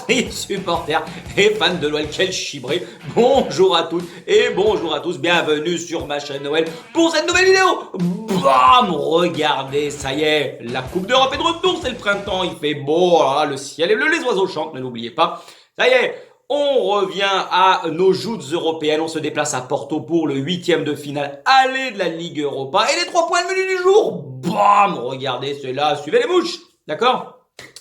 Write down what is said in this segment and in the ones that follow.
chers supporters et fans de l'OL. Quel chibré. Bonjour à toutes et bonjour à tous. Bienvenue sur ma chaîne Noël pour cette nouvelle vidéo. Bam, regardez, ça y est, la Coupe d'Europe est de retour. C'est le printemps, il fait beau, le ciel est bleu, les oiseaux chantent, ne l'oubliez pas. Ça y est, on revient à nos joutes européennes. On se déplace à Porto pour le 8e de finale aller de la Ligue Europa. Et les 3 points de menu du jour, bam, regardez cela, suivez les mouches, d'accord?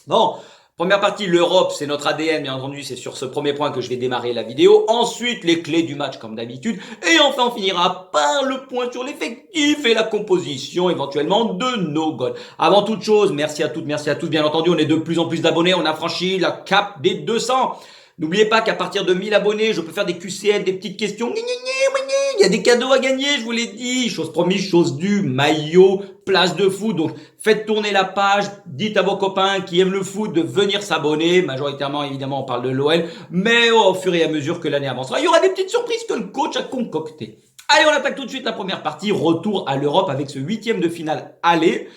Bon, première partie, l'Europe, c'est notre ADN, bien entendu, c'est sur ce premier point que je vais démarrer la vidéo. Ensuite, les clés du match, comme d'habitude. Et enfin, on finira par le point sur l'effectif et la composition, éventuellement, de nos goals. Avant toute chose, merci à toutes, merci à tous. Bien entendu, on est de plus en plus d'abonnés. On a franchi la cap des 200. N'oubliez pas qu'à partir de 1000 abonnés, je peux faire des QCL, des petites questions. Il y a des cadeaux à gagner, je vous l'ai dit. Chose promise, chose due, maillot, place de foot. Donc, faites tourner la page. Dites à vos copains qui aiment le foot de venir s'abonner. Majoritairement, évidemment, on parle de l'OL. Mais au fur et à mesure que l'année avancera, il y aura des petites surprises que le coach a concoctées. Allez, on attaque tout de suite la première partie. Retour à l'Europe avec ce 8e de finale aller.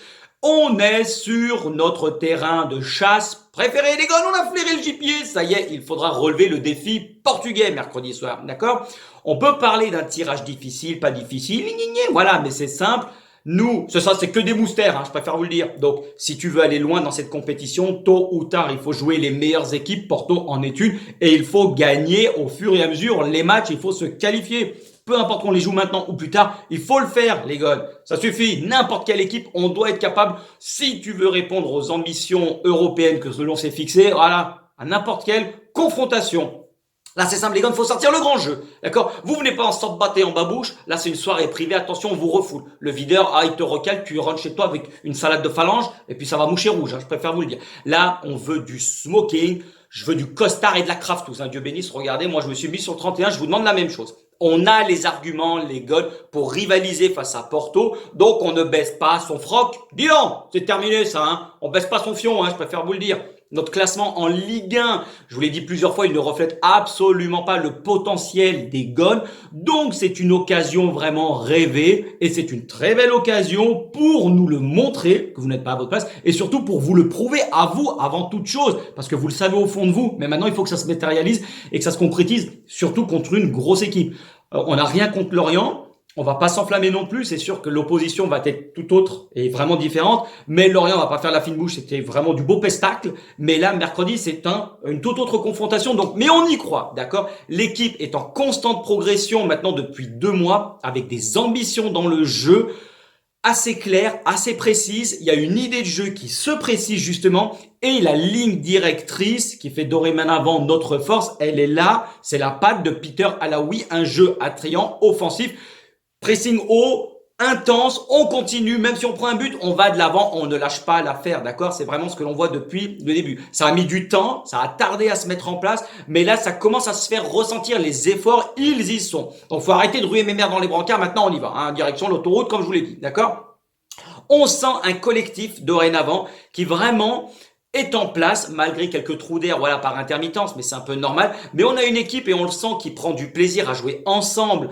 On est sur notre terrain de chasse préféré, les gars, on a flairé le gibier, ça y est, il faudra relever le défi portugais mercredi soir, d'accord? On peut parler d'un tirage difficile, pas difficile, voilà, mais c'est simple. Nous, c'est que des moustères, je préfère vous le dire. Donc, si tu veux aller loin dans cette compétition, tôt ou tard, il faut jouer les meilleures équipes, Porto en est une, et il faut gagner au fur et à mesure les matchs, il faut se qualifier. Peu importe qu'on les joue maintenant ou plus tard, il faut le faire, les gars. Ça suffit. N'importe quelle équipe, on doit être capable, si tu veux répondre aux ambitions européennes que l'on s'est fixées, voilà, à n'importe quelle confrontation. Là, c'est simple, les gars, il faut sortir le grand jeu. D'accord? Vous venez pas en sorte battre en babouche. Là, c'est une soirée privée. Attention, on vous refoule. Le videur, il te recale, tu rentres chez toi avec une salade de phalange et puis ça va moucher rouge. Je préfère vous le dire. Là, on veut du smoking. Je veux du costard et de la craftus. Dieu bénisse. Regardez, moi, je me suis mis sur 31. Je vous demande la même chose. On a les arguments, les gars, pour rivaliser face à Porto. Donc, on ne baisse pas son froc. Dis donc, c'est terminé ça. On baisse pas son fion, je préfère vous le dire. Notre classement en Ligue 1, je vous l'ai dit plusieurs fois, il ne reflète absolument pas le potentiel des Gones. Donc, c'est une occasion vraiment rêvée et c'est une très belle occasion pour nous le montrer que vous n'êtes pas à votre place et surtout pour vous le prouver à vous avant toute chose parce que vous le savez au fond de vous. Mais maintenant, il faut que ça se matérialise et que ça se concrétise, surtout contre une grosse équipe. On n'a rien contre Lorient. On va pas s'enflammer non plus, c'est sûr que l'opposition va être tout autre et vraiment différente, mais Lorient va pas faire la fine bouche, c'était vraiment du beau pestacle, mais là, mercredi, c'est une toute autre confrontation, donc, mais on y croit, d'accord? L'équipe est en constante progression maintenant depuis 2 mois, avec des ambitions dans le jeu, assez claires, assez précises, il y a une idée de jeu qui se précise justement, et la ligne directrice qui fait dorénavant notre force, elle est là, c'est la patte de Peter Alaoui, un jeu attrayant, offensif, pressing haut, intense, on continue, même si on prend un but, on va de l'avant, on ne lâche pas l'affaire, d'accord? C'est vraiment ce que l'on voit depuis le début. Ça a mis du temps, ça a tardé à se mettre en place, mais là, ça commence à se faire ressentir, les efforts, ils y sont. Donc, faut arrêter de ruer mes mères dans les brancards, maintenant on y va, direction l'autoroute, comme je vous l'ai dit, d'accord? On sent un collectif dorénavant qui vraiment est en place, malgré quelques trous d'air, voilà, par intermittence, mais c'est un peu normal. Mais on a une équipe et on le sent qui prend du plaisir à jouer ensemble.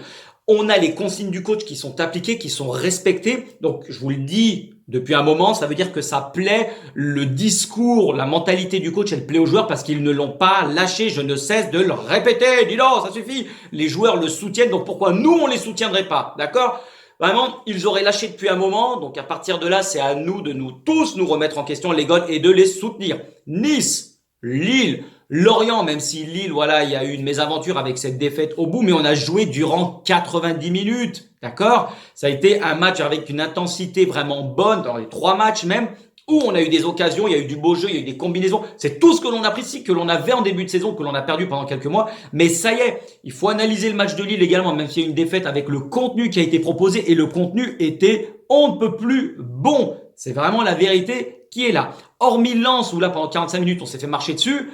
On a les consignes du coach qui sont appliquées, qui sont respectées. Donc, je vous le dis depuis un moment, ça veut dire que ça plaît. Le discours, la mentalité du coach, elle plaît aux joueurs parce qu'ils ne l'ont pas lâché. Je ne cesse de le répéter. Dis donc, ça suffit. Les joueurs le soutiennent. Donc, pourquoi nous, on les soutiendrait pas? D'accord? Vraiment, ils auraient lâché depuis un moment. Donc, à partir de là, c'est à nous de nous tous nous remettre en question, les gars, et de les soutenir. Nice, Lille, Lorient, même si Lille, voilà, il y a eu une mésaventure avec cette défaite au bout, mais on a joué durant 90 minutes, d'accord? Ça a été un match avec une intensité vraiment bonne, dans les 3 matchs même, où on a eu des occasions, il y a eu du beau jeu, il y a eu des combinaisons. C'est tout ce que l'on apprécie, que l'on avait en début de saison, que l'on a perdu pendant quelques mois. Mais ça y est, il faut analyser le match de Lille également, même s'il y a eu une défaite avec le contenu qui a été proposé, et le contenu était on ne peut plus bon. C'est vraiment la vérité qui est là. Hormis Lens, où là, pendant 45 minutes, on s'est fait marcher dessus,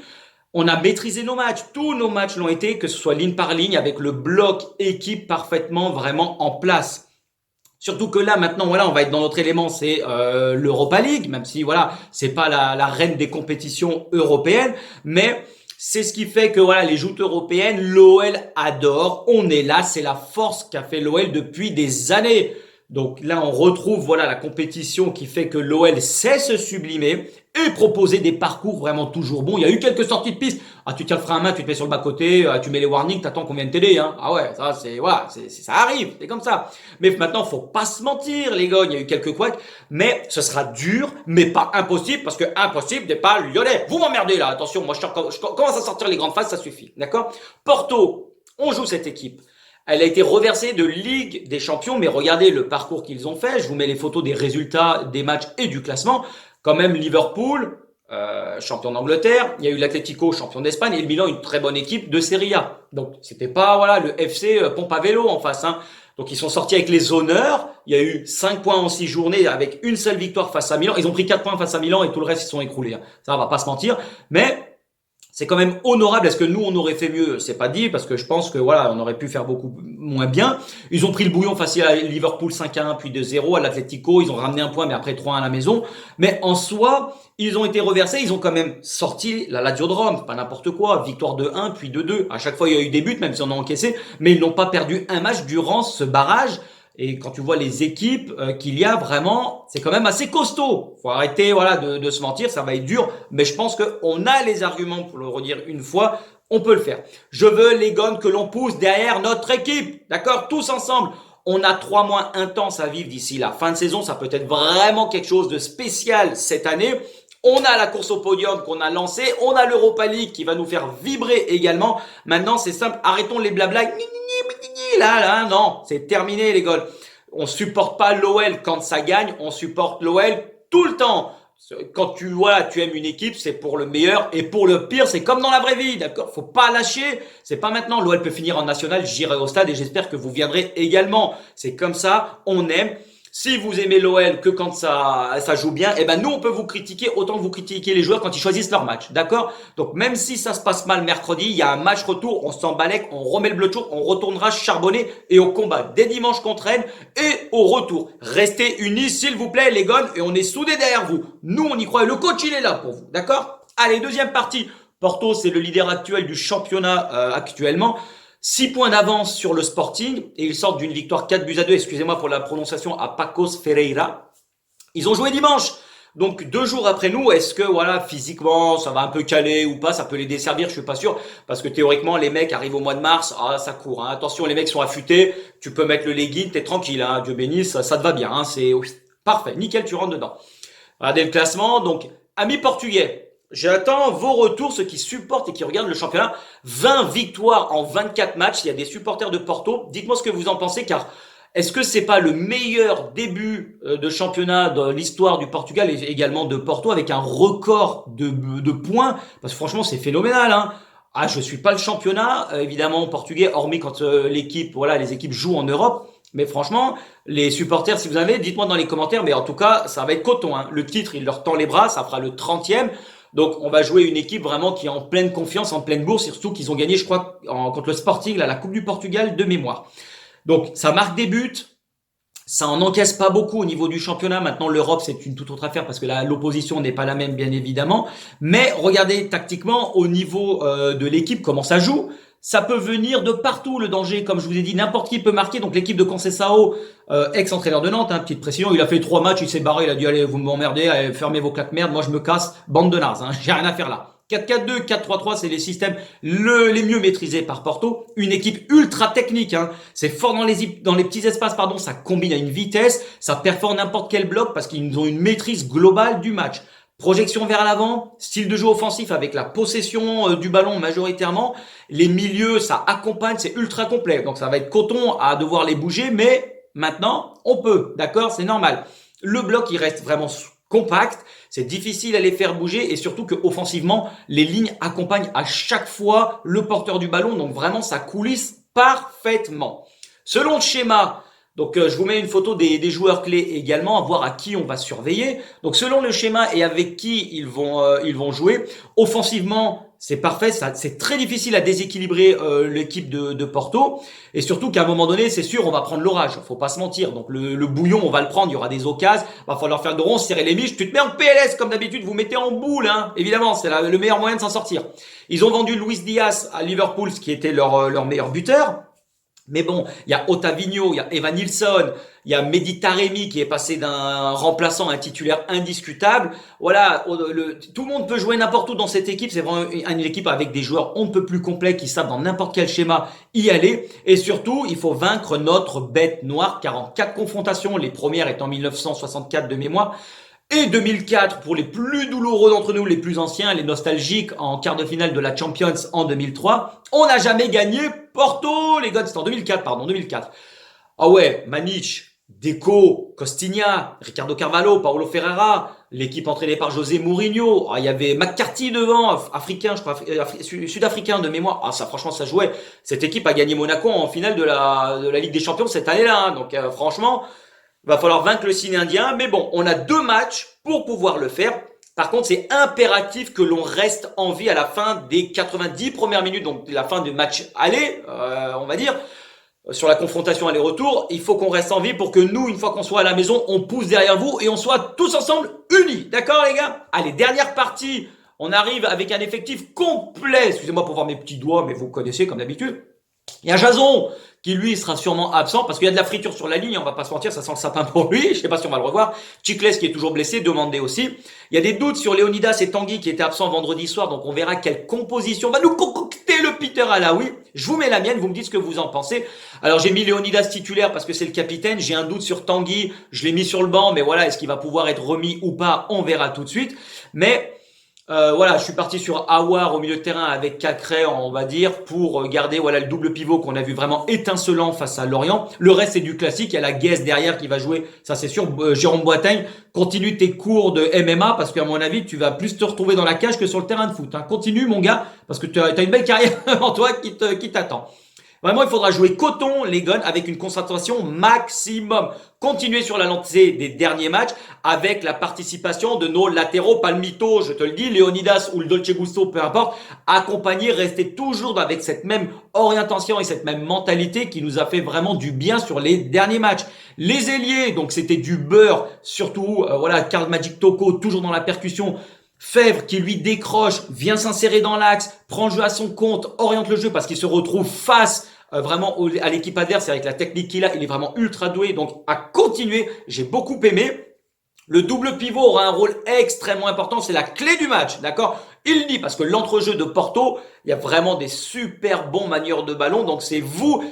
on a maîtrisé nos matchs. Tous nos matchs l'ont été, que ce soit ligne par ligne, avec le bloc équipe parfaitement vraiment en place. Surtout que là, maintenant, voilà, on va être dans notre élément, c'est l'Europa League, même si, voilà, c'est pas la reine des compétitions européennes, mais c'est ce qui fait que, voilà, les joutes européennes, l'OL adore, on est là, c'est la force qu'a fait l'OL depuis des années. Donc là, on retrouve voilà la compétition qui fait que l'OL sait se sublimer et proposer des parcours vraiment toujours bons. Il y a eu quelques sorties de piste. Ah, tu tiens le frein à main, tu te mets sur le bas-côté, tu mets les warnings, t'attends qu'on vienne t'aider. Hein. Ah ouais, ça c'est voilà, ça arrive, c'est comme ça. Mais maintenant, faut pas se mentir, les gars. Il y a eu quelques couacs, mais ce sera dur, mais pas impossible, parce que impossible n'est pas lyonnais. Vous m'emmerdez là. Attention, moi je commence à sortir les grandes phases, ça suffit, d'accord. Porto, on joue cette équipe. Elle a été reversée de Ligue des Champions, mais regardez le parcours qu'ils ont fait. Je vous mets les photos des résultats des matchs et du classement. Quand même Liverpool, champion d'Angleterre. Il y a eu l'Atlético, champion d'Espagne, et le Milan, une très bonne équipe de Serie A. Donc c'était pas voilà le FC pompe à vélo en face. Hein. Donc ils sont sortis avec les honneurs. Il y a eu 5 points en 6 journées avec une seule victoire face à Milan. Ils ont pris 4 points face à Milan et tout le reste ils sont écroulés. Hein. Ça on va pas se mentir, mais c'est quand même honorable. Est-ce que nous, on aurait fait mieux? C'est pas dit, parce que je pense que voilà, on aurait pu faire beaucoup moins bien. Ils ont pris le bouillon facile à Liverpool 5-1, puis 2-0 à l'Atlético. Ils ont ramené un point, mais après 3-1 à la maison. Mais en soi, ils ont été reversés. Ils ont quand même sorti la Lazio de Rome. Pas n'importe quoi. Victoire de 1, puis de 2. À chaque fois, il y a eu des buts, même si on a encaissé. Mais ils n'ont pas perdu un match durant ce barrage. Et quand tu vois les équipes qu'il y a vraiment, c'est quand même assez costaud. Faut arrêter voilà de se mentir, ça va être dur, mais je pense qu'on a les arguments pour le redire une fois, on peut le faire. Je veux les gones que l'on pousse derrière notre équipe, d'accord, tous ensemble. On a 3 mois intenses à vivre d'ici la fin de saison, ça peut être vraiment quelque chose de spécial cette année. On a la course au podium qu'on a lancée, on a l'Europa League qui va nous faire vibrer également. Maintenant, c'est simple, arrêtons les blabla. Là, non, c'est terminé les gars. On supporte pas l'OL quand ça gagne, on supporte l'OL tout le temps. Quand tu aimes une équipe, c'est pour le meilleur et pour le pire, c'est comme dans la vraie vie, d'accord? Faut pas lâcher. C'est pas maintenant. L'OL peut finir en national, j'irai au stade et j'espère que vous viendrez également. C'est comme ça, on aime. Si vous aimez l'OL que quand ça joue bien, eh ben nous on peut vous critiquer autant que vous critiquez les joueurs quand ils choisissent leur match, d'accord? Donc même si ça se passe mal mercredi, il y a un match retour, on s'en balèque, on remet le bleu chaud, on retournera charbonner et au combat dès dimanche contre Rennes et au retour. Restez unis s'il vous plaît les gars et on est soudés derrière vous. Nous on y croit et le coach il est là pour vous, d'accord? Allez, deuxième partie. Porto c'est le leader actuel du championnat actuellement. 6 points d'avance sur le Sporting et ils sortent d'une victoire 4-2, excusez-moi pour la prononciation, à Pacos Ferreira. Ils ont joué dimanche. Donc 2 jours après nous, est-ce que voilà physiquement ça va un peu caler ou pas, ça peut les desservir, je suis pas sûr, parce que théoriquement les mecs arrivent au mois de mars, ça court. Hein. Attention, les mecs sont affûtés, tu peux mettre le legging, t'es tranquille, hein. Dieu bénisse, ça te va bien, hein. C'est parfait, nickel, tu rentres dedans. Regardez le classement, donc amis portugais. J'attends vos retours, ceux qui supportent et qui regardent le championnat. 20 victoires en 24 matchs. Il y a des supporters de Porto. Dites-moi ce que vous en pensez, car est-ce que c'est pas le meilleur début de championnat dans l'histoire du Portugal et également de Porto avec un record de points? Parce que franchement, c'est phénoménal, hein. Ah, je suis pas le championnat, évidemment, portugais, hormis quand les équipes jouent en Europe. Mais franchement, les supporters, si vous avez, dites-moi dans les commentaires. Mais en tout cas, ça va être coton, hein. Le titre, il leur tend les bras. Ça fera le 30e. Donc, on va jouer une équipe vraiment qui est en pleine confiance, en pleine bourse, surtout qu'ils ont gagné, je crois, contre le Sporting, la Coupe du Portugal de mémoire. Donc, ça marque des buts, ça en encaisse pas beaucoup au niveau du championnat. Maintenant, l'Europe, c'est une toute autre affaire parce que l'opposition n'est pas la même, bien évidemment. Mais regardez tactiquement, au niveau de l'équipe, comment ça joue. Ça peut venir de partout, le danger. Comme je vous ai dit, n'importe qui peut marquer. Donc l'équipe de Conceição, ex-entraîneur de Nantes, hein, petite précision, il a fait 3 matchs, il s'est barré, il a dit allez, vous m'emmerdez, allez, fermez vos claques-merdes, moi je me casse, bande de nazes, hein, j'ai rien à faire là. 4-4-2, 4-3-3, c'est les systèmes les mieux maîtrisés par Porto. Une équipe ultra technique, hein. C'est fort dans les petits espaces, pardon, ça combine à une vitesse, ça performe n'importe quel bloc parce qu'ils ont une maîtrise globale du match. Projection vers l'avant, style de jeu offensif avec la possession du ballon majoritairement. Les milieux, ça accompagne, c'est ultra complet. Donc ça va être coton à devoir les bouger, mais maintenant, on peut, d'accord? C'est normal. Le bloc, il reste vraiment compact, c'est difficile à les faire bouger et surtout que offensivement, les lignes accompagnent à chaque fois le porteur du ballon. Donc vraiment, ça coulisse parfaitement. Selon le schéma, donc je vous mets une photo des joueurs clés également, à voir à qui on va surveiller. Donc selon le schéma et avec qui ils vont jouer, offensivement c'est parfait, c'est très difficile à déséquilibrer l'équipe de Porto et surtout qu'à un moment donné c'est sûr on va prendre l'orage, faut pas se mentir. Donc le bouillon on va le prendre, il y aura des occasions, va falloir faire de rond, serrer les miches, tu te mets en PLS comme d'habitude, vous mettez en boule, hein. Évidemment c'est le meilleur moyen de s'en sortir. Ils ont vendu Luis Diaz à Liverpool, ce qui était leur meilleur buteur. Mais bon, il y a Ottavino, il y a Evan Nilsson, il y a Mehdi Taremi qui est passé d'un remplaçant à un titulaire indiscutable. Voilà, tout le monde peut jouer n'importe où dans cette équipe. C'est vraiment une équipe avec des joueurs on ne peut plus complets qui savent dans n'importe quel schéma y aller. Et surtout, il faut vaincre notre bête noire car en 4 confrontations, les premières étant 1964 de mémoire, et 2004 pour les plus douloureux d'entre nous, les plus anciens, les nostalgiques en quart de finale de la Champions en 2003. On n'a jamais gagné Porto, les gars, c'était en 2004, pardon, 2004. Ah ouais, Manic, Deco, Costinha, Ricardo Carvalho, Paulo Ferreira, l'équipe entraînée par José Mourinho. Ah, il y avait McCarthy devant, africain, je crois, sud-africain de mémoire. Ah, ça, franchement, ça jouait. Cette équipe a gagné Monaco en finale de la Ligue des Champions cette année-là. Hein. Donc, franchement, il va falloir vaincre le signe indien. Mais bon, on a 2 matchs pour pouvoir le faire. Par contre, c'est impératif que l'on reste en vie à la fin des 90 premières minutes, donc la fin du match aller, on va dire, sur la confrontation aller-retour. Il faut qu'on reste en vie pour que nous, une fois qu'on soit à la maison, on pousse derrière vous et on soit tous ensemble unis. D'accord, les gars? Allez, dernière partie. On arrive avec un effectif complet. Excusez-moi pour voir mes petits doigts, mais vous connaissez comme d'habitude. Il y a Jason qui lui sera sûrement absent parce qu'il y a de la friture sur la ligne, on va pas se mentir, ça sent le sapin pour lui, je sais pas si on va le revoir. Chicles qui est toujours blessé, demandé aussi. Il y a des doutes sur Leonidas et Tanguy qui étaient absents vendredi soir, donc on verra quelle composition va nous concocter le Peter Alaoui. Je vous mets la mienne, vous me dites ce que vous en pensez. Alors j'ai mis Leonidas titulaire parce que c'est le capitaine, j'ai un doute sur Tanguy, je l'ai mis sur le banc, mais voilà, est-ce qu'il va pouvoir être remis ou pas, on verra tout de suite. Mais voilà, je suis parti sur Aouar au milieu de terrain avec Cacré, on va dire, pour garder voilà le double pivot qu'on a vu vraiment étincelant face à Lorient. Le reste c'est du classique, il y a la Guesse derrière qui va jouer, ça c'est sûr. Jérôme Boateng, continue tes cours de MMA parce qu'à mon avis tu vas plus te retrouver dans la cage que sur le terrain de foot. Hein. Continue mon gars, parce que tu as une belle carrière en toi qui t'attend. Vraiment, il faudra jouer coton, les guns, avec une concentration maximum. Continuer sur la lancée des derniers matchs avec la participation de nos latéraux Palmito, je te le dis, Leonidas ou le Dolce Gusto, peu importe. Accompagner, rester toujours avec cette même orientation et cette même mentalité qui nous a fait vraiment du bien sur les derniers matchs. Les ailiers, donc c'était du beurre, surtout, voilà, Karl Magic Toko, toujours dans la percussion. Fèvre qui lui décroche, vient s'insérer dans l'axe, prend le jeu à son compte, oriente le jeu parce qu'il se retrouve face vraiment à l'équipe adverse avec la technique qu'il a. Il est vraiment ultra doué, donc à continuer, j'ai beaucoup aimé. Le double pivot aura un rôle extrêmement important, c'est la clé du match, d'accord? Il dit parce que l'entrejeu de Porto, il y a vraiment des super bons manieurs de ballon, donc c'est vous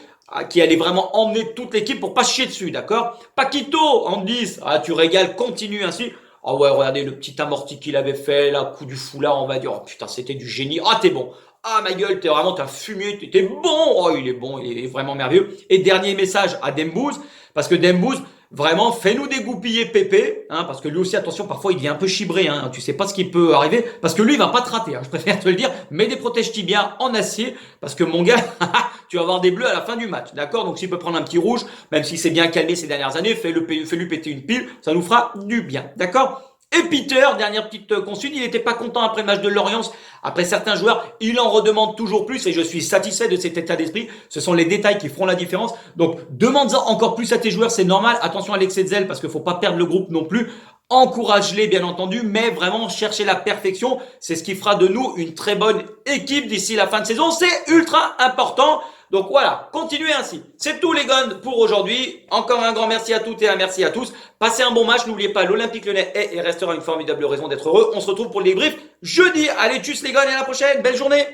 qui allez vraiment emmener toute l'équipe pour pas chier dessus, d'accord? Paquito en 10, tu régales, continue ainsi. Ah ouais, regardez le petit amorti qu'il avait fait, là, coup du foulard, on va dire. Oh putain, c'était du génie. Ah, t'es bon. Ah, ma gueule, t'as fumé, t'es bon. Oh, il est bon, il est vraiment merveilleux. Et dernier message à Dembouz, parce que Dembouz, vraiment, fais-nous dégoupiller Pépé, hein, parce que lui aussi, attention, parfois, il devient un peu chibré, hein. Tu sais pas ce qui peut arriver, parce que lui, il va pas te rater, hein. Je préfère te le dire. Mets des protèges tibias en acier, parce que mon gars, tu vas avoir des bleus à la fin du match, d'accord? Donc, s'il peut prendre un petit rouge, même si c'est bien calmé ces dernières années, fais-lui péter une pile, ça nous fera du bien, d'accord? Et Peter, dernière petite consigne, il n'était pas content après le match de Lorient. Après certains joueurs, il en redemande toujours plus et je suis satisfait de cet état d'esprit. Ce sont les détails qui feront la différence. Donc, demande-en encore plus à tes joueurs, c'est normal. Attention à l'excès de zèle parce qu'il faut pas perdre le groupe non plus. Encourage-les, bien entendu, mais vraiment chercher la perfection. C'est ce qui fera de nous une très bonne équipe d'ici la fin de saison. C'est ultra important. Donc voilà, continuez ainsi. C'est tout les gars pour aujourd'hui. Encore un grand merci à toutes et un merci à tous. Passez un bon match. N'oubliez pas, l'Olympique Lyonnais est et restera une formidable raison d'être heureux. On se retrouve pour le débrief jeudi. Allez, tchuss les gars et à la prochaine. Belle journée.